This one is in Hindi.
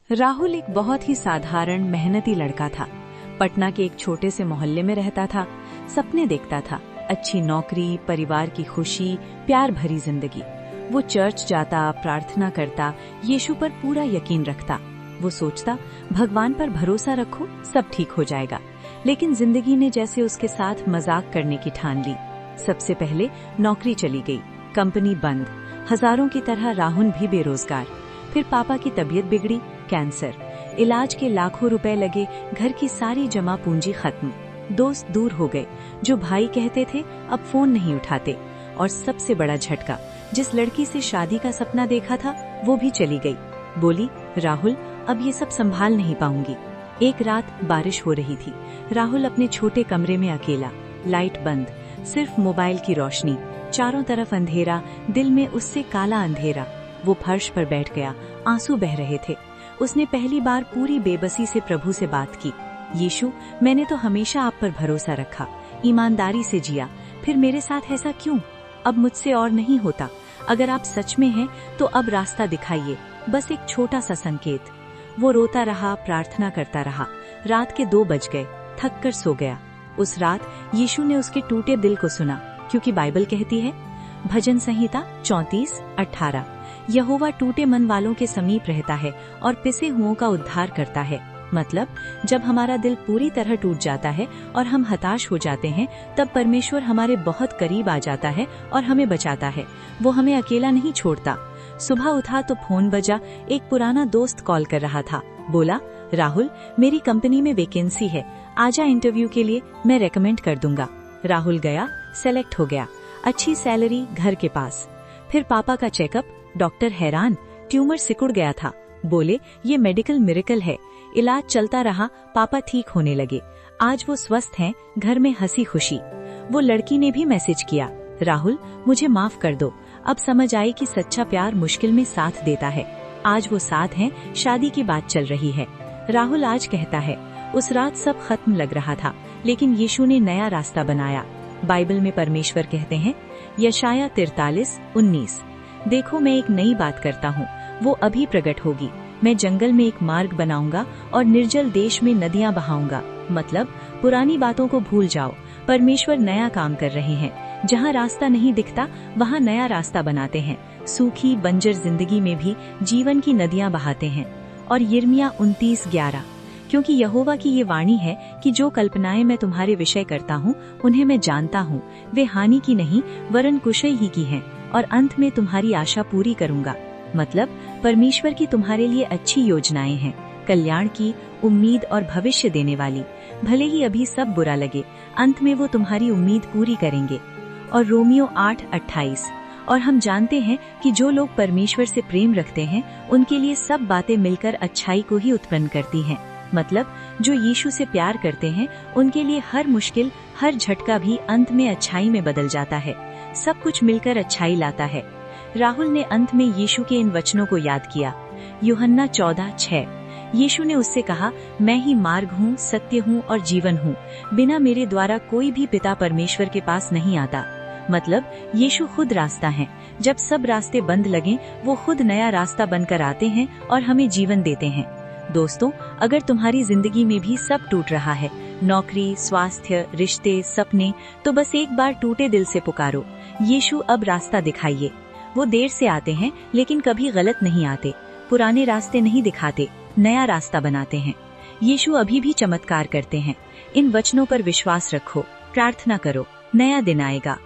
राहुल एक बहुत ही साधारण मेहनती लड़का था। पटना के एक छोटे से मोहल्ले में रहता था। सपने देखता था, अच्छी नौकरी, परिवार की खुशी, प्यार भरी जिंदगी। वो चर्च जाता, प्रार्थना करता, यीशु पर पूरा यकीन रखता। वो सोचता, भगवान पर भरोसा रखो, सब ठीक हो जाएगा। लेकिन जिंदगी ने जैसे उसके साथ मजाक करने की ठान ली। सबसे पहले नौकरी चली गई, कंपनी बंद, हजारों की तरह राहुल भी बेरोजगार। फिर पापा की तबीयत बिगड़ी, कैंसर, इलाज के लाखों रुपए लगे, घर की सारी जमा पूंजी खत्म। दोस्त दूर हो गए, जो भाई कहते थे अब फोन नहीं उठाते। और सबसे बड़ा झटका, जिस लड़की से शादी का सपना देखा था वो भी चली गई। बोली, राहुल अब ये सब संभाल नहीं पाऊंगी। एक रात बारिश हो रही थी। राहुल अपने छोटे कमरे में अकेला, लाइट बंद, सिर्फ मोबाइल की रोशनी, चारों तरफ अंधेरा, दिल में उससे काला अंधेरा। वो फर्श पर बैठ गया, आंसू बह रहे थे। उसने पहली बार पूरी बेबसी से प्रभु से बात की। यीशु, मैंने तो हमेशा आप पर भरोसा रखा, ईमानदारी से जिया, फिर मेरे साथ ऐसा क्यों? अब मुझसे और नहीं होता। अगर आप सच में हैं तो अब रास्ता दिखाइए, बस एक छोटा सा संकेत। वो रोता रहा, प्रार्थना करता रहा। रात के 2 बज गए, थक कर सो गया। उस रात यीशु ने उसके टूटे दिल को सुना, क्योंकि बाइबल कहती है, भजन संहिता 34:18, यहोवा टूटे मन वालों के समीप रहता है और पिसे हुओं का उद्धार करता है। मतलब जब हमारा दिल पूरी तरह टूट जाता है और हम हताश हो जाते हैं, तब परमेश्वर हमारे बहुत करीब आ जाता है और हमें बचाता है। वो हमें अकेला नहीं छोड़ता। सुबह उठा तो फोन बजा। एक पुराना दोस्त कॉल कर रहा था। बोला, राहुल मेरी कंपनी में वैकेंसी है, आजा इंटरव्यू के लिए, मैं रेकमेंड कर दूंगा। राहुल गया, सेलेक्ट हो गया, अच्छी सैलरी, घर के पास। फिर पापा का चेकअप, डॉक्टर हैरान, ट्यूमर सिकुड़ गया था। बोले, ये मेडिकल मिरेकल है। इलाज चलता रहा, पापा ठीक होने लगे। आज वो स्वस्थ हैं, घर में हंसी खुशी। वो लड़की ने भी मैसेज किया, राहुल मुझे माफ कर दो, अब समझ आई कि सच्चा प्यार मुश्किल में साथ देता है। आज वो साथ हैं, शादी की बात चल रही है। राहुल आज कहता है, उस रात सब खत्म लग रहा था, लेकिन यीशु ने नया रास्ता बनाया। बाइबल में परमेश्वर कहते हैं, यशाया 43:19, देखो मैं एक नई बात करता हूँ, वो अभी प्रकट होगी। मैं जंगल में एक मार्ग बनाऊंगा और निर्जल देश में नदियां बहाऊंगा। मतलब पुरानी बातों को भूल जाओ, परमेश्वर नया काम कर रहे हैं। जहाँ रास्ता नहीं दिखता वहाँ नया रास्ता बनाते हैं। सूखी बंजर जिंदगी में भी जीवन की नदियां बहाते हैं। और यिर्मयाह 29:11, क्योंकि यहोवा की ये वाणी है कि जो कल्पनाएं मैं तुम्हारे विषय करता हूँ उन्हें मैं जानता हूँ, वे हानि की नहीं वरन कुशल ही की हैं, और अंत में तुम्हारी आशा पूरी करूंगा। मतलब परमेश्वर की तुम्हारे लिए अच्छी योजनाएं हैं, कल्याण की, उम्मीद और भविष्य देने वाली। भले ही अभी सब बुरा लगे, अंत में वो तुम्हारी उम्मीद पूरी करेंगे। और रोमियो 8:28, और हम जानते हैं कि जो लोग परमेश्वर से प्रेम रखते हैं उनके लिए सब बातें मिलकर अच्छाई को ही उत्पन्न करती हैं। मतलब जो यीशु से प्यार करते हैं उनके लिए हर मुश्किल, हर झटका भी अंत में अच्छाई में बदल जाता है। सब कुछ मिलकर अच्छाई लाता है। राहुल ने अंत में यीशु के इन वचनों को याद किया। यूहन्ना 14:6, यीशु ने उससे कहा, मैं ही मार्ग हूँ, सत्य हूँ और जीवन हूँ। बिना मेरे द्वारा कोई भी पिता परमेश्वर के पास नहीं आता। मतलब यीशु खुद रास्ता है। जब सब रास्ते बंद लगें, वो खुद नया रास्ता बनकर आते हैं और हमें जीवन देते हैं। दोस्तों, अगर तुम्हारी जिंदगी में भी सब टूट रहा है, नौकरी, स्वास्थ्य, रिश्ते, सपने, तो बस एक बार टूटे दिल से पुकारो, यीशु अब रास्ता दिखाइए। वो देर से आते हैं लेकिन कभी गलत नहीं आते। पुराने रास्ते नहीं दिखाते, नया रास्ता बनाते हैं। यीशु अभी भी चमत्कार करते हैं। इन वचनों पर विश्वास रखो, प्रार्थना करो, नया दिन आएगा।